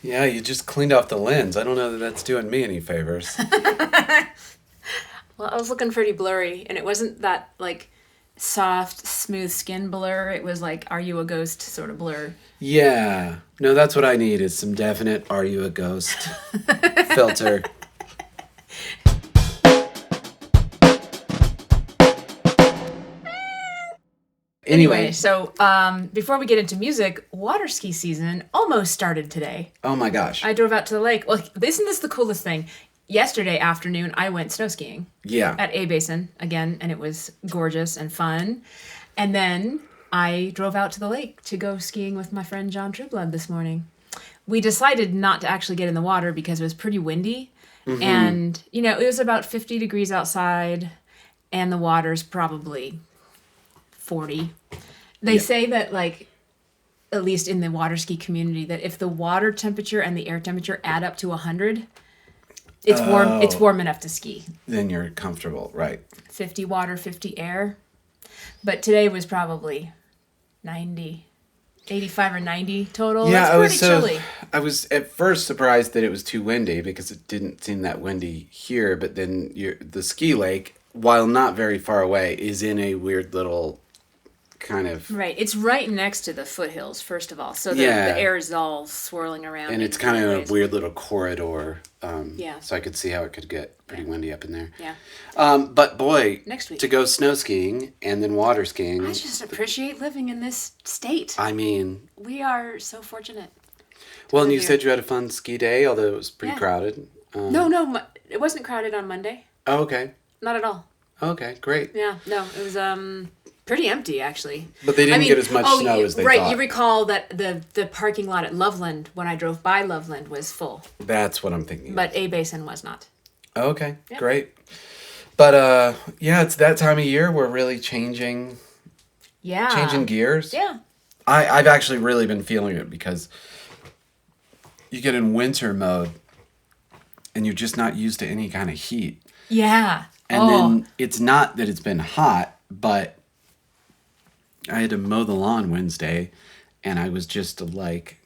Yeah, you just cleaned off the lens. I don't know that that's doing me any favors. Well, I was looking pretty blurry, and it wasn't that like soft, smooth skin blur. It was like, "Are you a ghost?" sort of blur. Yeah. No, that's what I need is some definite "Are you a ghost?" filter. Anyway, Anyway, so before we get into music, water ski season almost started today. oh my gosh. I drove out to the lake. Well, isn't this the coolest thing? Yesterday afternoon, I went snow skiing Yeah. at A Basin again, and it was gorgeous and fun. And then I drove out to the lake to go skiing with my friend John Trueblood this morning. We decided not to actually get in the water because it was pretty windy. And, it was about 50 degrees outside, and the water's probably 40. They Yeah. say that, like, at least in the water ski community, that if the water temperature and the air temperature add up to 100, it's warm. It's Oh, warm enough to ski. then you're comfortable, right? 50 water, 50 air. But today was probably 90, 85 or 90 total. Yeah, That's pretty chilly. I was at first surprised that it was too windy because it didn't seem that windy here, but then the ski lake, while not very far away, is in a weird little kind of Right. It's right next to the foothills, first of all. So the yeah, air is all swirling around. and in it's kind of different a ways. weird little corridor. Yeah. So I could see how it could get pretty windy up in there. Yeah. But boy, Next week. to go snow skiing and then water I skiing, just appreciate living in this state. I mean, We are so fortunate. well, and live you here. said you had a fun ski day, although it was pretty Yeah. crowded. No, it wasn't crowded on Monday. Oh, okay. Not at all. Okay, great. Yeah, no, it was pretty empty actually. But they didn't get as much snow as they right. thought. You recall that the parking lot at Loveland when I drove by Loveland was full, That's what I'm thinking. but A Basin was not. Okay, Yeah. great. But yeah, it's that time of year we're really changing Yeah. gears. Yeah. I've actually really been feeling it because you get in winter mode and you're just not used to any kind of heat. Yeah. And then it's not that it's been hot, but I had to mow the lawn Wednesday and I was just like,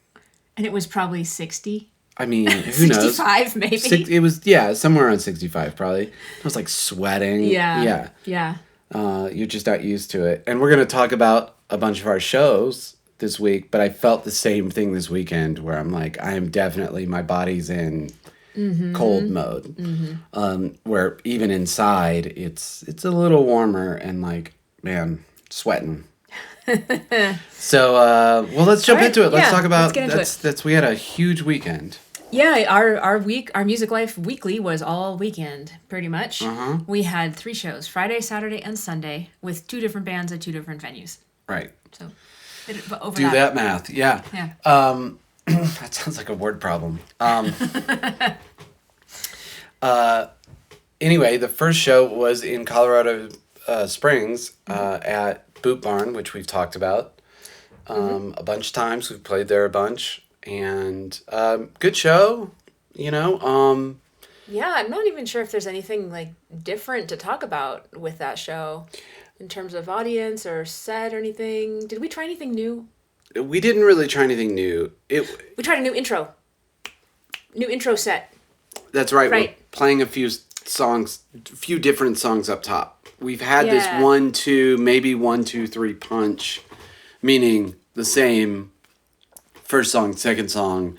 and it was probably 60, I mean, who knows? 65 maybe. It was, yeah, somewhere around 65 probably. I was like sweating. Yeah. Yeah. Yeah. You're just not used to it. And we're going to talk about a bunch of our shows this week, but I felt the same thing this weekend where I'm like, I am definitely, my body's in cold mode. Where even inside, it's a little warmer and like, man, sweating. So, well, let's jump All right, into it. Let's yeah, talk about, let's get into it. that's, we had a huge weekend. Yeah, our Music Life weekly was all weekend, pretty much. We had 3 shows, Friday, Saturday, and Sunday, with 2 different bands at 2 different venues. Right. So, over Do that math. Yeah. Yeah. That sounds like a word problem. Anyway, the first show was in Colorado Springs at Boot Barn, which we've talked about a bunch of times. We've played there a bunch. And good show, you know. Yeah, I'm not even sure if there's anything like different to talk about with that show in terms of audience or set or anything. Did we try anything new? We didn't really try anything new. We tried a new intro. New intro set. That's right. Right. We're playing a few different songs up top. We've had this Yeah. 1, 2, maybe 1, 2, 3 punch, meaning the same first song, second song,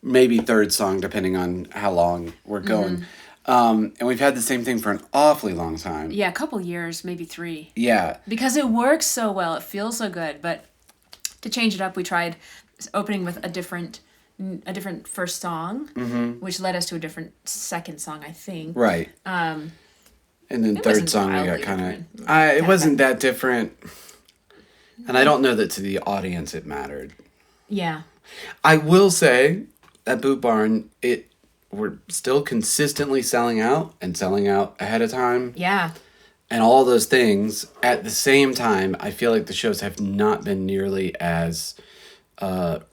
maybe third song, depending on how long we're going. And we've had the same thing for an awfully long time. Yeah, a couple years, maybe 3. Yeah. Because it works so well, it feels so good. But to change it up, we tried opening with a different first song, which led us to a different second song, I think. Right. And then It third wasn't song we got wildly kind different. of. It wasn't that different, and I don't know that to the audience it mattered. Yeah. I will say at Boot Barn, we're still consistently selling out and selling out ahead of time, Yeah. and all those things. At the same time, I feel like the shows have not been nearly as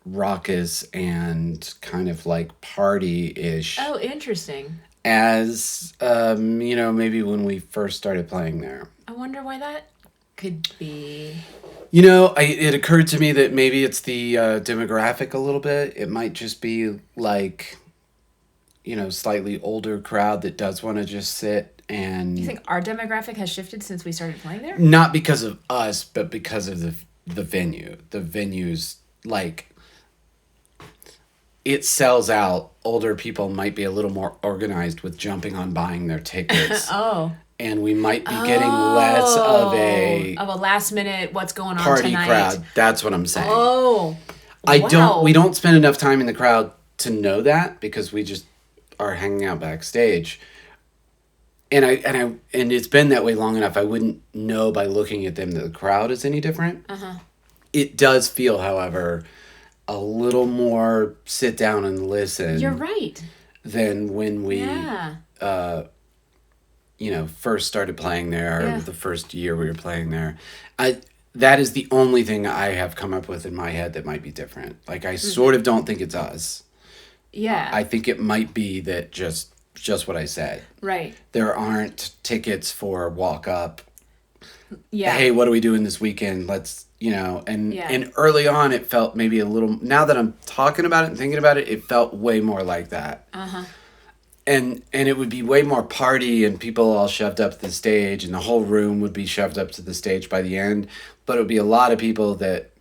raucous and kind of like party-ish Oh, interesting. as maybe when we first started playing there. I wonder why that could be? You know, it occurred to me that maybe it's the demographic a little bit. It might just be like, you know, slightly older crowd that does want to just sit and... You think our demographic has shifted since we started playing there? Not because of us, but because of the venue. The venue's like... It sells out. Older people might be a little more organized with jumping on buying their tickets. Oh. And we might be getting less of a last minute what's going on party tonight. crowd. That's what I'm saying. Oh. We don't spend enough time in the crowd to know that because we just are hanging out backstage. And it's been that way long enough. I wouldn't know by looking at them that the crowd is any different. Uh-huh. It does feel, however, a little more sit down and listen. You're right. Than when we first started playing there, or the first year we were playing there. That is the only thing I have come up with in my head that might be different. Like, I sort of don't think it's us. Yeah. I think it might be that just what I said. Right. There aren't tickets for walk up. Yeah. Hey, what are we doing this weekend? Let's, and early on it felt maybe a little, now that I'm talking about it and thinking about it, it felt way more like that. Uh-huh. And it would be way more party and people all shoved up to the stage and the whole room would be shoved up to the stage by the end. But it would be a lot of people that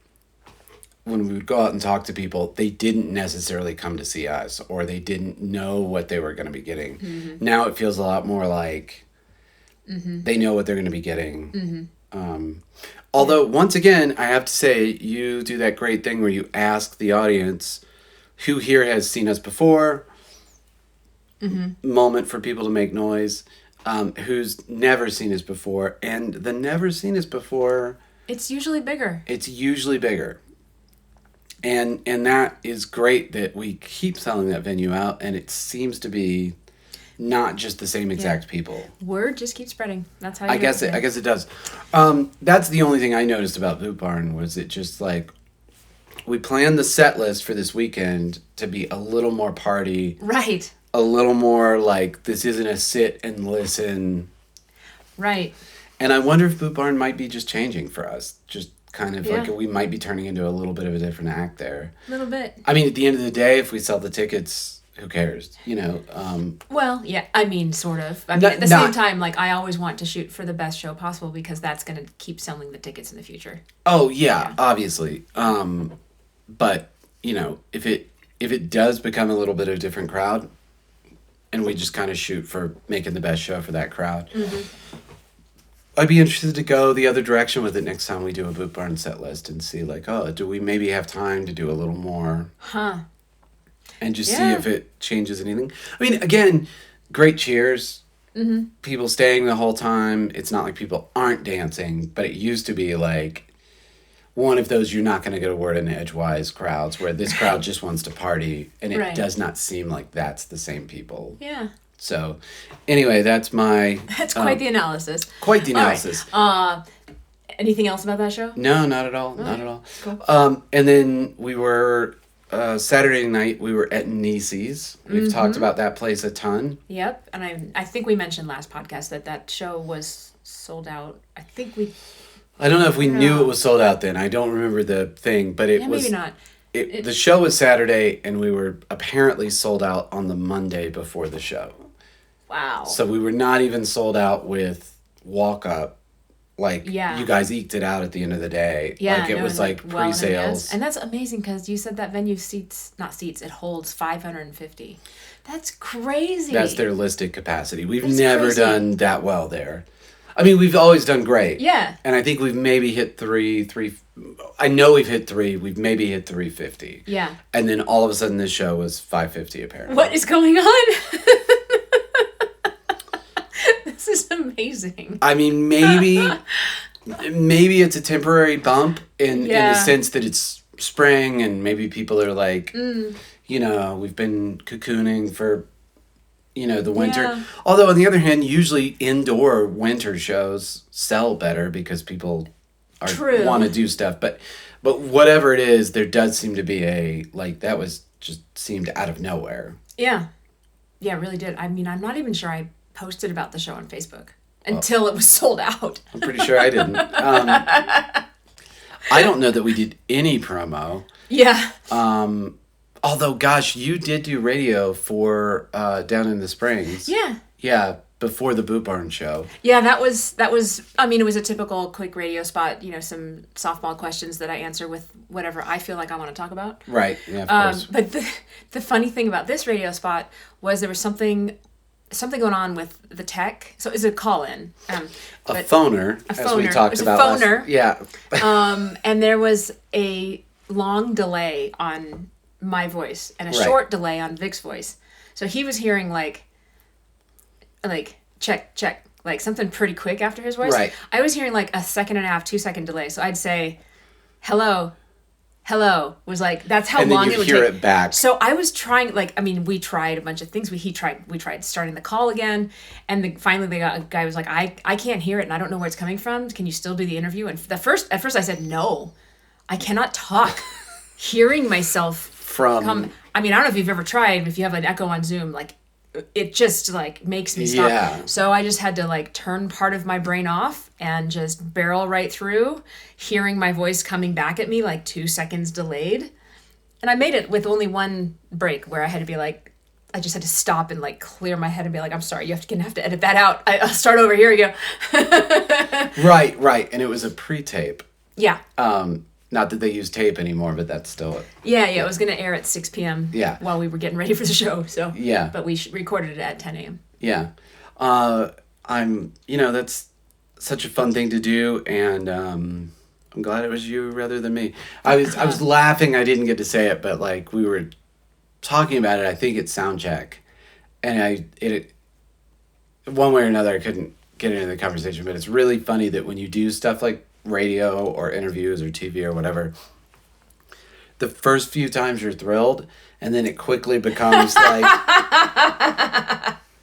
when we would go out and talk to people, they didn't necessarily come to see us or they didn't know what they were going to be getting. Mm-hmm. Now it feels a lot more like they know what they're going to be getting. Mm-hmm. Although, once again, I have to say, you do that great thing where you ask the audience who here has seen us before. Moment for people to make noise, who's never seen us before, and the never seen us before, it's usually bigger and that is great that we keep selling that venue out, and it seems to be not just the same exact people. Word just keeps spreading. That's how I guess it does. That's the only thing I noticed about Boot Barn was it just like we planned the set list for this weekend to be a little more party, right, a little more like this isn't a sit and listen. Right. And I wonder if Boot Barn might be just changing for us. Just kind of like we might be turning into a little bit of a different act there. A little bit. I mean, at the end of the day, if we sell the tickets, who cares? Well, yeah, I mean, sort of. I mean, at the same time, like, I always want to shoot for the best show possible because that's going to keep selling the tickets in the future. Oh, yeah. Obviously. But, if it does become a little bit of a different crowd, and we just kind of shoot for making the best show for that crowd. Mm-hmm. I'd be interested to go the other direction with it next time we do a Boot Barn set list and see like, do we maybe have time to do a little more? Huh. And just see if it changes anything. I mean, again, great cheers. Mm-hmm. People staying the whole time. It's not like people aren't dancing, but it used to be like one of those you're not going to get a word in edgewise crowds where this crowd just wants to party, and it does not seem like that's the same people. Yeah. So, anyway, that's my... That's quite the analysis. Quite the analysis. Right. Anything else about that show? No, not at all. Not at all. Cool. And then we were... Saturday night, we were at Nisi's. We've talked about that place a ton. Yep. And I think we mentioned last podcast that show was sold out. I don't know if we knew it was sold out then. I don't remember the thing, but it was... maybe not. The show was Saturday, and we were apparently sold out on the Monday before the show. Wow. So we were not even sold out with Walk Up. Like, you guys eked it out at the end of the day. Yeah, like, it was like pre-sales. And that's amazing because you said that venue it holds 550. That's crazy. That's their listed capacity. We've never done that well there. I mean, we've always done great. Yeah. And I think we've maybe hit three. I know we've hit 3. We've maybe hit 350. Yeah. And then all of a sudden this show was 550 apparently. What is going on? This is amazing. I mean, maybe it's a temporary bump in the sense that it's spring and maybe people are like, we've been cocooning for, the winter. Yeah. Although on the other hand, usually indoor winter shows sell better because people want to do stuff. But whatever it is, there does seem to be that was just seemed out of nowhere. Yeah. Yeah, it really did. I mean, I'm not even sure I posted about the show on Facebook. until it was sold out. I'm pretty sure I didn't. I don't know that we did any promo. Yeah. Although, gosh, you did do radio for Down in the Springs. Yeah. Yeah, before the Boot Barn show. Yeah, that was, I mean, it was a typical quick radio spot, you know, some softball questions that I answer with whatever I feel like I want to talk about. Right, yeah, of course. But the funny thing about this radio spot was there was something going on with the tech. So it's a call-in. A phoner, as we talked about. A phoner. Yeah. And there was a long delay on my voice and a short delay on Vic's voice. So he was hearing like check, like something pretty quick after his voice. Right. I was hearing like a 1.5, 2 second delay. So I'd say, hello, was like, that's how and long then it would hear take. It back. So I was trying, like, I mean, we tried a bunch of things. We tried starting the call again. And finally a guy was like, I can't hear it and I don't know where it's coming from. Can you still do the interview? And at first I said, no, I cannot talk. Hearing myself I mean, I don't know if you've ever tried, if you have an echo on Zoom, like it just like makes me stop. Yeah. So I just had to like turn part of my brain off and just barrel right through, hearing my voice coming back at me like 2 seconds delayed. And I made it with only one break where I had to be like, I just had to stop and like clear my head and be like, I'm sorry, gonna have to edit that out. I'll start over. Here we go. Right. And it was a pre-tape. Yeah. Not that they use tape anymore, but that's still... Yeah. It was going to air at 6 p.m. Yeah. While we were getting ready for the show. So yeah. But we recorded it at 10 a.m. Yeah. That's such a fun thing to do, and I'm glad it was you rather than me. I was laughing, I didn't get to say it, but like we were talking about it, I think it's sound check, and it one way or another I couldn't get into the conversation, but it's really funny that when you do stuff like radio or interviews or TV or whatever, the first few times you're thrilled, and then it quickly becomes like,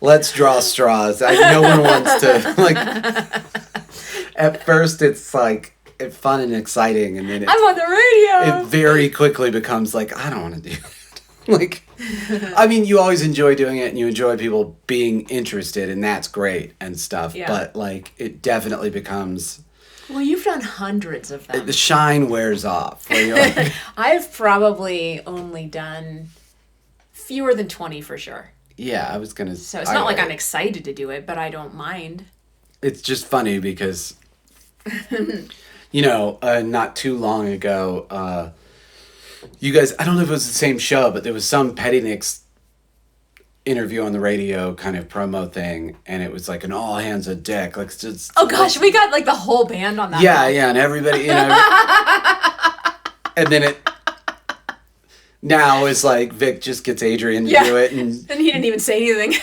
let's draw straws. No one wants to, like, at first it's like it's fun and exciting, and then I'm on the radio. It very quickly becomes like, I don't want to do it. Like, I mean, you always enjoy doing it and you enjoy people being interested, and that's great and stuff, but like it definitely becomes... Well, you've done hundreds of them. The shine wears off. Where you're like, I've probably only done fewer than 20 for sure. Yeah, I was going to... So it's not like I'm excited to do it, but I don't mind. It's just funny because, not too long ago, you guys, I don't know if it was the same show, but there was some Petty Nicks interview on the radio kind of promo thing, and it was like an all hands on deck, like just... Oh gosh, we got like the whole band on that. Yeah, and everybody, and then now it's like Vic just gets Adrian to do it, and he didn't even say anything.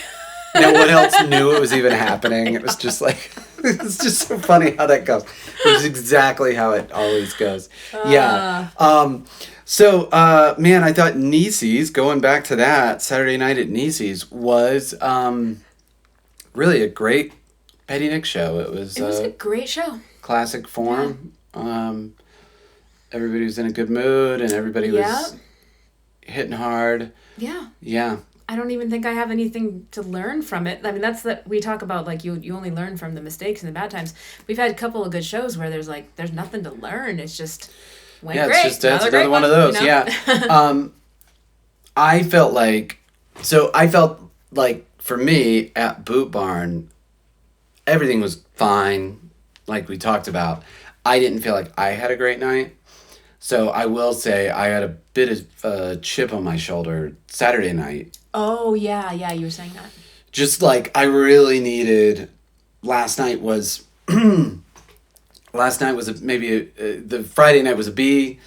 No one else knew it was even happening. It was just like, it's just so funny how that goes. It was exactly how it always goes. Yeah. So, man, I thought Niecy's, going back to that, Saturday night at Niecy's, was really a great Petty Nick show. It was a great show. Classic form. Yeah. Everybody was in a good mood, and everybody was hitting hard. Yeah. Yeah. I don't even think I have anything to learn from it. I mean, that's that we talk about, like, you only learn from the mistakes and the bad times. We've had a couple of good shows where there's nothing to learn. It's just... Went great. It's just another one of those. Yeah. I felt like for me at Boot Barn, everything was fine, like we talked about. I didn't feel like I had a great night. So I will say I had a bit of a chip on my shoulder Saturday night. Oh, yeah, you were saying that. Just like I really needed... Last night was the Friday night was a B,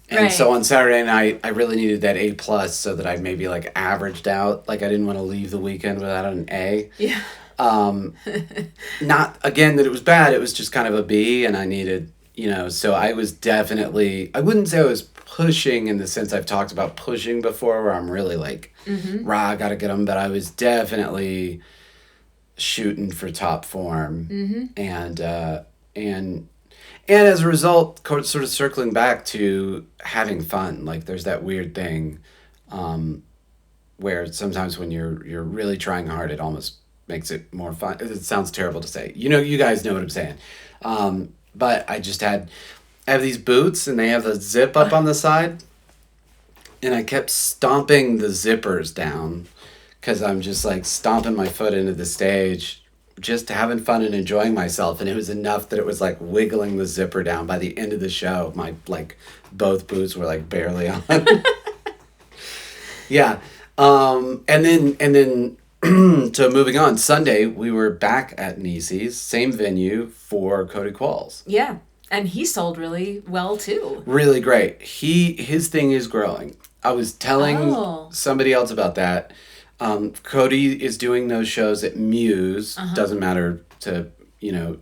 and so on Saturday night I really needed that A+ so that I maybe like averaged out. Like I didn't want to leave the weekend without an A. Yeah. Not again that it was bad. It was just kind of a B, and I needed, so I was definitely... I wouldn't say I was pushing in the sense I've talked about pushing before, where I'm really like, rah, I gotta get them. But I was definitely shooting for top form, and as a result, sort of circling back to having fun. Like there's that weird thing where sometimes when you're really trying hard, it almost makes it more fun. It sounds terrible to say. You guys know what I'm saying. But I have these boots and they have the zip up on the side. And I kept stomping the zippers down because I'm just like stomping my foot into the stage, just having fun and enjoying myself. And it was enough that it was like wiggling the zipper down. By the end of the show, my like both boots were like barely on. Yeah. And then so moving on, Sunday we were back at Niecy's, same venue for Cody Qualls. Yeah. And he sold really well too. Really great. His thing is growing. I was telling somebody else about that. Cody is doing those shows at Muse. Doesn't matter to,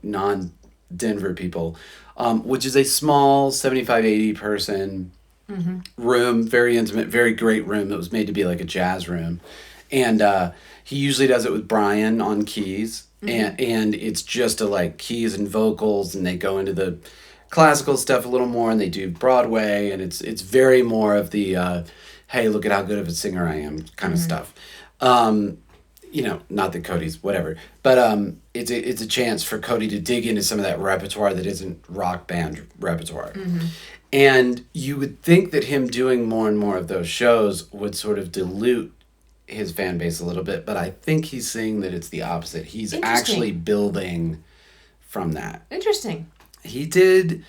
non-Denver people, which is a small 75, 80 person room, very intimate, very great room that was made to be like a jazz room. And he usually does it with Brian on keys. And it's just like keys and vocals, and they go into the classical stuff a little more, and they do Broadway, and it's very more of the hey, look at how good of a singer I am kind of stuff. Not that Cody's whatever, but it's a chance for Cody to dig into some of that repertoire that isn't rock band repertoire. And you would think that him doing more and more of those shows would sort of dilute his fan base a little bit, but I think he's seeing that it's the opposite. He's actually building from that. Interesting. He did,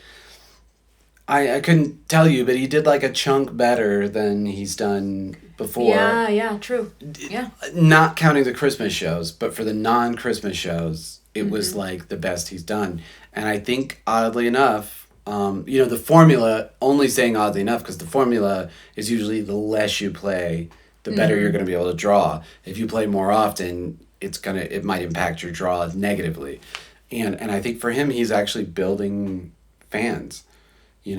I couldn't tell you, but he did like a chunk better than he's done before. Yeah, true. Yeah. Not counting the Christmas shows, but for the non-Christmas shows, it was like the best he's done. And I think, oddly enough, the formula, only saying oddly enough, because the formula is usually the less you play, the better you're going to be able to draw. If you play more often, it might impact your draw negatively. And I think for him, he's actually building fans. We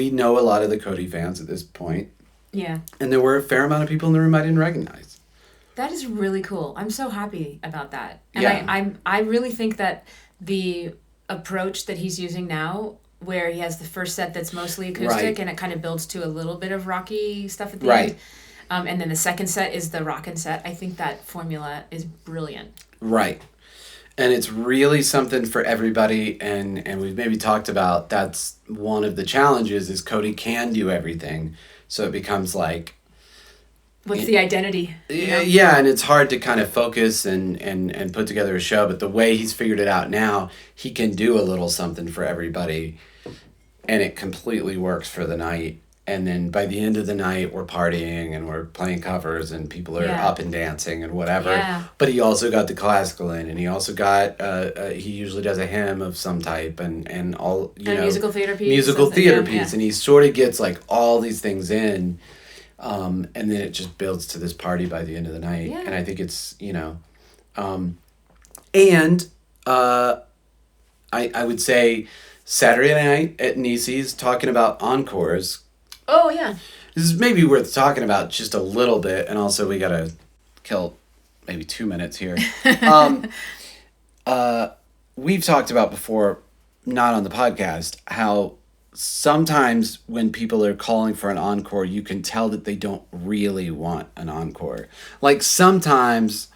know a lot of the Cody fans at this point. Yeah. And there were a fair amount of people in the room I didn't recognize. That is really cool. I'm so happy about that. And yeah. I really think that the approach that he's using now, where he has the first set that's mostly acoustic and it kind of builds to a little bit of rocky stuff at the end. And then the second set is the rockin' set. I think that formula is brilliant. Right. And it's really something for everybody. And we've maybe talked about that's one of the challenges is Cody can do everything. So it becomes like... What's the identity? Yeah, and it's hard to kind of focus and put together a show. But the way he's figured it out now, he can do a little something for everybody. And it completely works for the night. And then by the end of the night, we're partying and we're playing covers and people are up and dancing and whatever. Yeah. But he also got the classical in, and he also got, he usually does a hymn of some type and all, a musical theater piece. Musical theater piece. Yeah. And he sort of gets like all these things in, and then it just builds to this party by the end of the night. Yeah. And I think it's, I would say Saturday night at Niecy's talking about encores. Oh, yeah. This is maybe worth talking about just a little bit, and also we gotta kill maybe 2 minutes here. We've talked about before, not on the podcast, how sometimes when people are calling for an encore, you can tell that they don't really want an encore. Like sometimes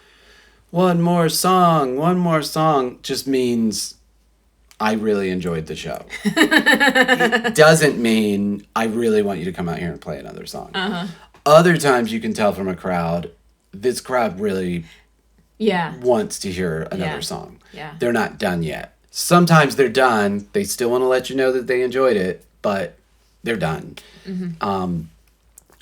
one more song just means I really enjoyed the show. It doesn't mean I really want you to come out here and play another song. Other times you can tell from a crowd, this crowd really wants to hear another song. Yeah. They're not done yet. Sometimes they're done. They still want to let you know that they enjoyed it, but they're done. And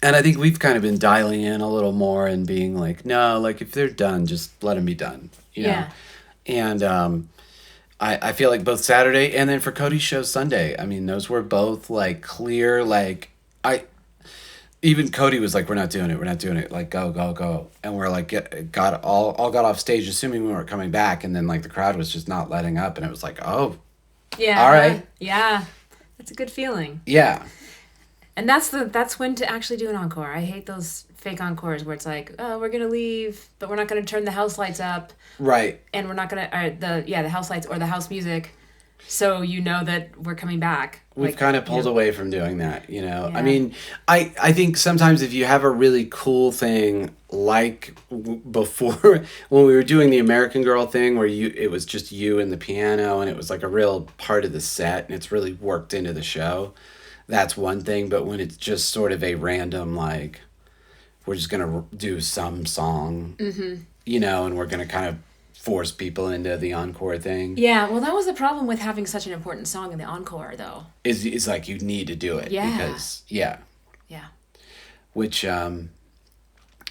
I think we've kind of been dialing in a little more and being like, no, like if they're done, just let them be done. You know? And I feel like both Saturday and then for Cody's show Sunday, I mean, those were both like clear, like even Cody was like, we're not doing it. Like, go. And we're like, got off stage, assuming we weren't coming back. And then like the crowd was just not letting up. And it was like, oh, yeah, all right. Yeah. That's a good feeling. Yeah. And that's when to actually do an encore. I hate those fake encores where it's like, oh, we're going to leave, but we're not going to turn the house lights up. Right. And we're not going to, the house lights or the house music. So you know that we're coming back. We've kind of pulled away from doing that, you know. Yeah. I mean, I think sometimes if you have a really cool thing like before when we were doing the American Girl thing where it was just you and the piano and it was like a real part of the set and it's really worked into the show. That's one thing, but when it's just sort of a random like we're just going to do some song, you know, and we're going to kind of force people into the encore thing. Yeah, well, that was the problem with having such an important song in the encore, though. Is like you need to do it because Yeah. which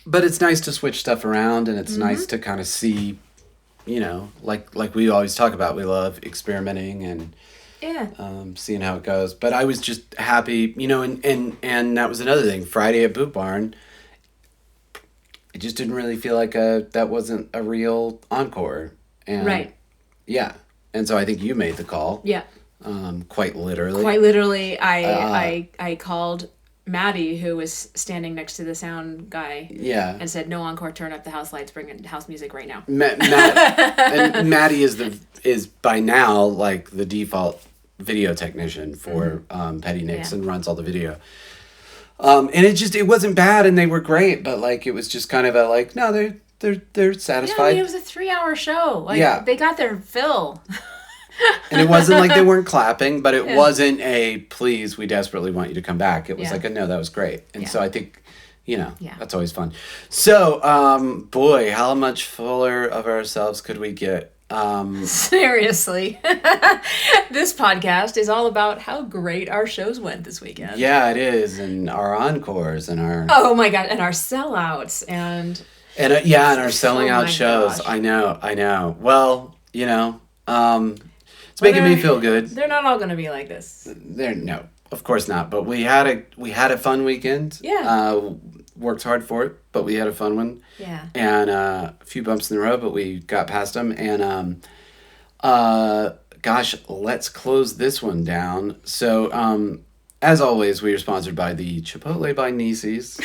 but it's nice to switch stuff around and it's nice to kind of see, you know, like we always talk about, we love experimenting and Yeah. seeing how it goes. But I was just happy, you know, and that was another thing. Friday at Boot Barn, it just didn't really feel like that wasn't a real encore. And Right. Yeah. And so I think you made the call. Yeah. Quite literally. Quite literally, I called Maddie, who was standing next to the sound guy, Yeah. and said, "No encore, turn up the house lights, bring in house music right now." And Maddie is by now like the default video technician for Petty Nicks and runs all the video. And it wasn't bad and they were great, but like it was just kind of a like, no, they're satisfied. Yeah, I mean, it was a 3-hour show. Like, they got their fill. And it wasn't like they weren't clapping, but it wasn't a please, we desperately want you to come back. It was like a no, that was great. And so I think, you know, that's always fun. So, boy, how much fuller of ourselves could we get? Seriously. This podcast is all about how great our shows went this weekend. Yeah, it is. And our encores and our... Oh my God. And our sellouts and our selling out shows. Gosh. I know. Well, you know, it's making me feel good. They're not all going to be like this. No, of course not. But we had a fun weekend. Yeah. Worked hard for it, but we had a fun one. Yeah. And a few bumps in the road, but we got past them. And gosh, let's close this one down. So, as always, we are sponsored by the Chipotle by Nieces.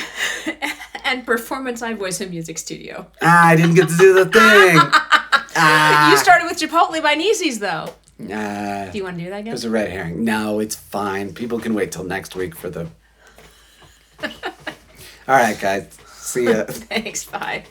And Performance I Voice and Music Studio. I didn't get to do the thing. You started with Chipotle by Nieces, though. Do you want to do that again? It was a red herring. No, it's fine. People can wait till next week for the... All right, guys. See ya. Thanks. Bye.